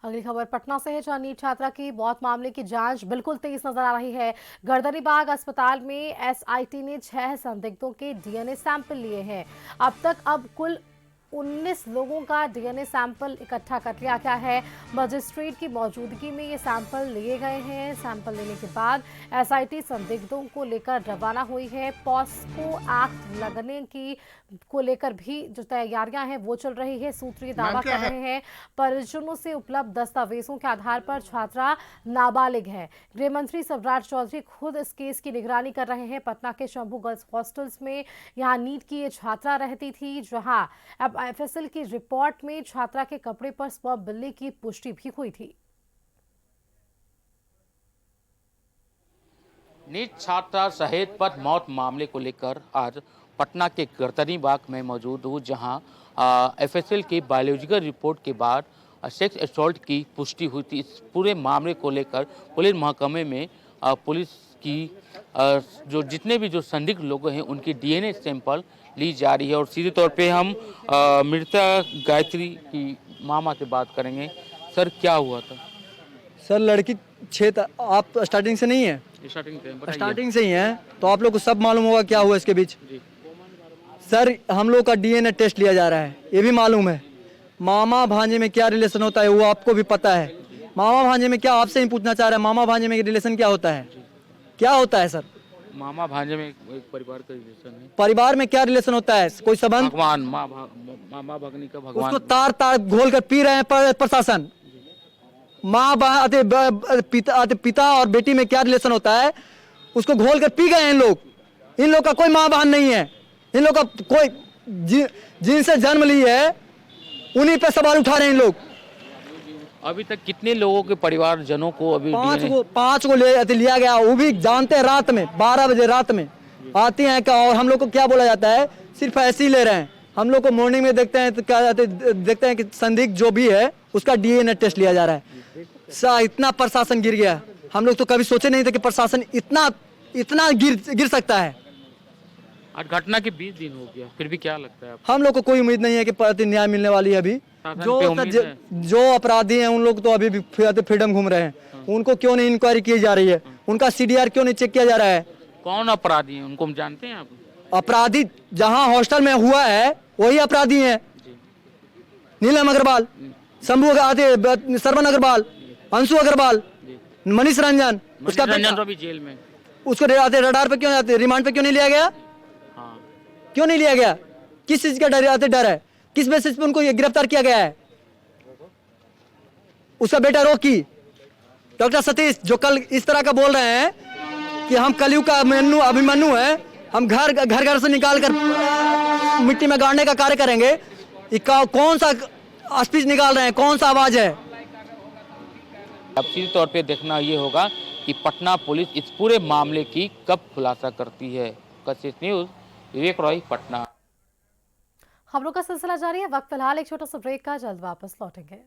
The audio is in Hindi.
अगली खबर पटना से है, जहां नीट छात्रा की मौत मामले की जांच बिल्कुल तेज नजर आ रही है। गर्दनीबाग अस्पताल में एसआईटी ने 6 संदिग्धों के डीएनए सैंपल लिए हैं। अब कुल 19 लोगों का डीएनए सैंपल इकट्ठा कर लिया गया है। मजिस्ट्रेट की मौजूदगी में ये सैंपल लिए गए हैं। सैंपल लेने के बाद एसआईटी संदिग्धों को लेकर रवाना हुई है। पॉस्को एक्ट लगने की को लेकर भी जो तैयारियां हैं वो चल रही है। सूत्र ये दावा कर रहे हैं परिजनों से उपलब्ध दस्तावेजों के आधार पर छात्रा नाबालिग है। गृह मंत्री सबराज चौधरी खुद इस केस की निगरानी कर रहे हैं। पटना के शंभू गर्ल्स हॉस्टल्स में यहाँ नीट की ये छात्रा रहती थी, जहां अब एफएसएल की रिपोर्ट में छात्रा के कपड़े पर स्पर्म मिलने की पुष्टि भी हुई थी। नीट छात्रा शहीद पर मौत मामले को लेकर आज पटना के गर्दनीबाग में मौजूद हूँ, जहां एफएसएल की बायोलॉजिकल रिपोर्ट के बाद सेक्स असॉल्ट की पुष्टि हुई थी। इस पूरे मामले को लेकर पुलिस महकमे में पुलिस की जो जितने भी जो संदिग्ध लोग हैं उनकी डीएनए सैंपल ली जा रही है। और सीधे तौर पे हम मृता गायत्री की मामा से बात करेंगे। सर, क्या हुआ था? सर, लड़की आप स्टार्टिंग से नहीं है? स्टार्टिंग से ही है, तो आप लोग को सब मालूम होगा क्या हुआ इसके बीच। सर, हम लोग का डीएनए टेस्ट लिया जा रहा है, ये भी मालूम है। मामा भांजे में क्या रिलेशन होता है वो आपको भी पता है। मामा भांजे में क्या, आपसे ही पूछना चाह रहा है, मामा भांजे में रिलेशन क्या होता है? क्या होता है सर? मामा भांजे में एक परिवार का रिलेशन है। परिवार में क्या रिलेशन होता है? कोई संबंध? भगवान मामा भगनी का भगवान। उसको तार तार घोल कर पी रहे हैं प्रशासन। माँ पिता और बेटी में क्या रिलेशन होता है उसको घोल कर पी गए हैं इन लोग। इन लोग का कोई माँ बहन नहीं है। इन लोग का कोई जिनसे जन्म ली है उन्हीं पे सवाल उठा रहे हैं इन लोग। अभी तक कितने लोगों के परिवारजनों को अभी पांच को लिया गया, वो भी जानते हैं रात में 12 बजे रात में आती हैं क्या। और हम लोग को क्या बोला जाता है, सिर्फ ऐसे ही ले रहे हैं। हम लोग को मॉर्निंग में देखते हैं तो क्या देखते हैं कि संदिग्ध जो भी है उसका डीएनए टेस्ट लिया जा रहा है। इतना प्रशासन गिर गया, हम लोग तो कभी सोचे नहीं थे कि प्रशासन इतना गिर सकता है। आज घटना के 20 दिन हो गया, फिर भी क्या लगता है आपको? हम लोग को कोई उम्मीद नहीं है कि न्याय मिलने वाली है। अभी जो अपराधी हैं उन लोग तो अभी भी फ्रीडम घूम रहे हैं। उनको क्यों नहीं इंक्वायरी की जा रही है? उनका सीडीआर क्यों नहीं चेक किया जा रहा है? कौन अपराधी है, उनको हम जानते हैं आप? अपराधी जहां हॉस्टल में हुआ है वही अपराधी हैं। नीलम अग्रवाल, शंभू सरवन अग्रवाल, अंशु अग्रवाल, मनीष रंजन। उसका तो अभी जेल में। उसको रडार पे क्यों जाते, रिमांड पे क्यों नहीं लिया गया? हाँ। क्यों नहीं लिया गया? किस चीज का डर है? किस बेसिस पे उनको गिरफ्तार किया गया है? उसका बेटा रॉकी, डॉक्टर सतीश, जो कल इस तरह का बोल रहे हैं कि हम कलयुग का अभिमन्यु है, हम घर से निकाल कर मिट्टी में गाड़ने का कार्य करेंगे। कौन सा स्पीच निकाल रहे हैं, कौन सा आवाज है? अब सीधे तौर पे देखना ये होगा कि पटना पुलिस इस पूरे मामले की कब खुलासा करती है। कशिश न्यूज़, विवेक रॉय, पटना। खबरों का सिलसिला जारी है। वक्त फिलहाल एक छोटा सा ब्रेक का, जल्द वापस लौटेंगे।